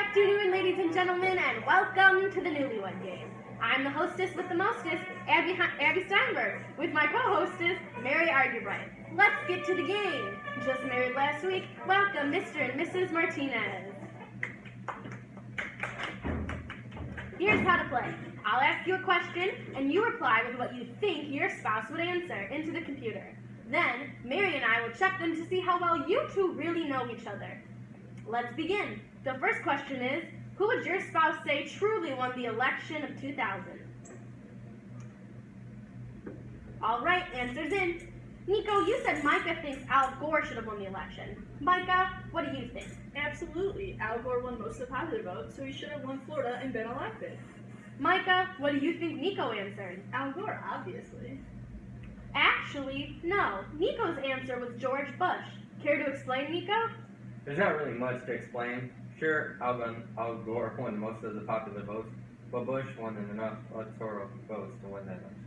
afternoon, ladies and gentlemen, and welcome to the Newlywed game. I'm the hostess with the mostest, Abby Steinberg, with my co-hostess, Mary Argybright. Let's get to the game. Just married last week, welcome Mr. and Mrs. Martinez. Here's how to play. I'll ask you a question, and you reply with what you think your spouse would answer into the computer. Then, Mary and I will check them to see how well you two really know each other. Let's begin. The first question is, who would your spouse say truly won the election of 2000? All right, answers in. Nico, you said Micah thinks Al Gore should have won the election. Micah, what do you think? Absolutely. Al Gore won most of the popular vote, so he should have won Florida and been elected. Micah, what do you think Nico answered? Al Gore, obviously. Actually, no. Nico's answer was George Bush. Care to explain, Nico? There's not really much to explain. Sure, Al Gore won most of the popular votes, but Bush won enough electoral votes to win that election.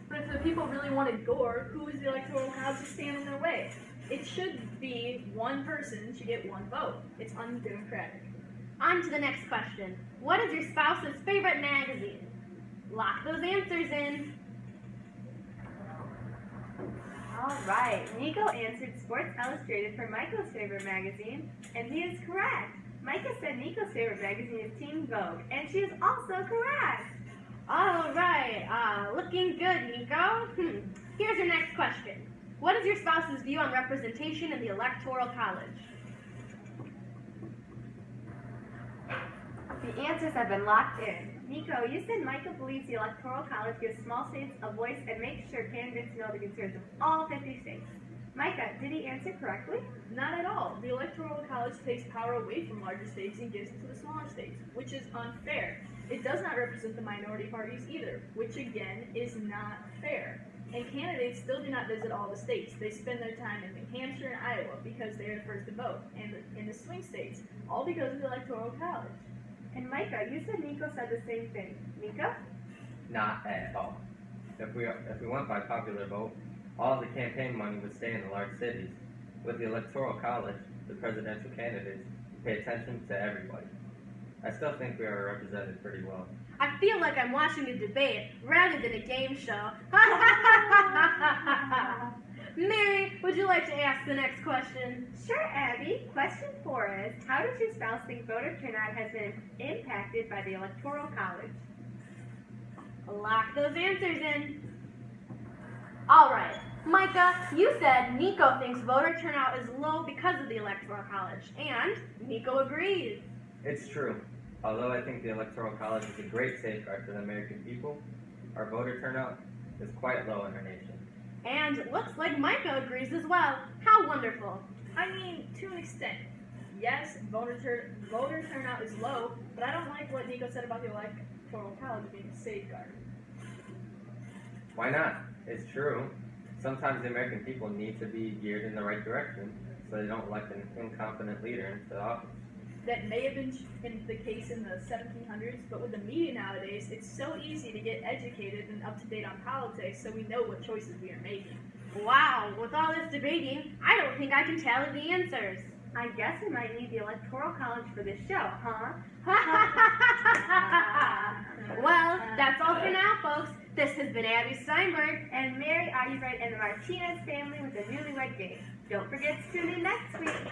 But if the people really wanted Gore, who is the Electoral College to stand in their way? It should be one person should get one vote. It's undemocratic. On to the next question. What is your spouse's favorite magazine? Lock those answers in. All right, Nico answered Sports Illustrated for Michael's favorite magazine, and he is correct. Micah said Nico's favorite magazine is Teen Vogue, and she is also correct. All right, looking good, Nico. Here's your next question. What is your spouse's view on representation in the Electoral College? The answers have been locked in. Nico, you said Micah believes the Electoral College gives small states a voice and makes sure candidates know the concerns of all 50 states. Micah, did he answer correctly? Not at all. The Electoral College takes power away from larger states and gives it to the smaller states, which is unfair. It does not represent the minority parties either, which again is not fair. And candidates still do not visit all the states. They spend their time in New Hampshire and Iowa because they are the first to vote, and in the swing states, all because of the Electoral College. And Micah, you said Nico said the same thing. Nico? Not at all. If we went by popular vote, all the campaign money would stay in the large cities. With the Electoral College, the presidential candidates pay attention to everybody. I still think we are represented pretty well. I feel like I'm watching a debate rather than a game show. Mary, would you like to ask the next question? Sure, Abby. Question 4 is, how does your spouse think voter turnout has been impacted by the Electoral College? Lock those answers in. All right. Micah, you said Nico thinks voter turnout is low because of the Electoral College, and Nico agrees. It's true. Although I think the Electoral College is a great safeguard for the American people, our voter turnout is quite low in our nation. And it looks like Micah agrees as well. How wonderful. I mean, to an extent. Yes, voter turnout is low, but I don't like what Nico said about the Electoral College being a safeguard. Why not? It's true. Sometimes the American people need to be geared in the right direction so they don't elect an incompetent leader into office. That may have been the case in the 1700s, but with the media nowadays, it's so easy to get educated and up to date on politics so we know what choices we are making. Wow, with all this debating, I don't think I can tally the answers. I guess we might need the Electoral College for this show, huh? Well, that's all for now, folks. This has been Abby Steinberg and Mary Argybright and the Martinez family with the Newlywed game. Don't forget to tune in next week.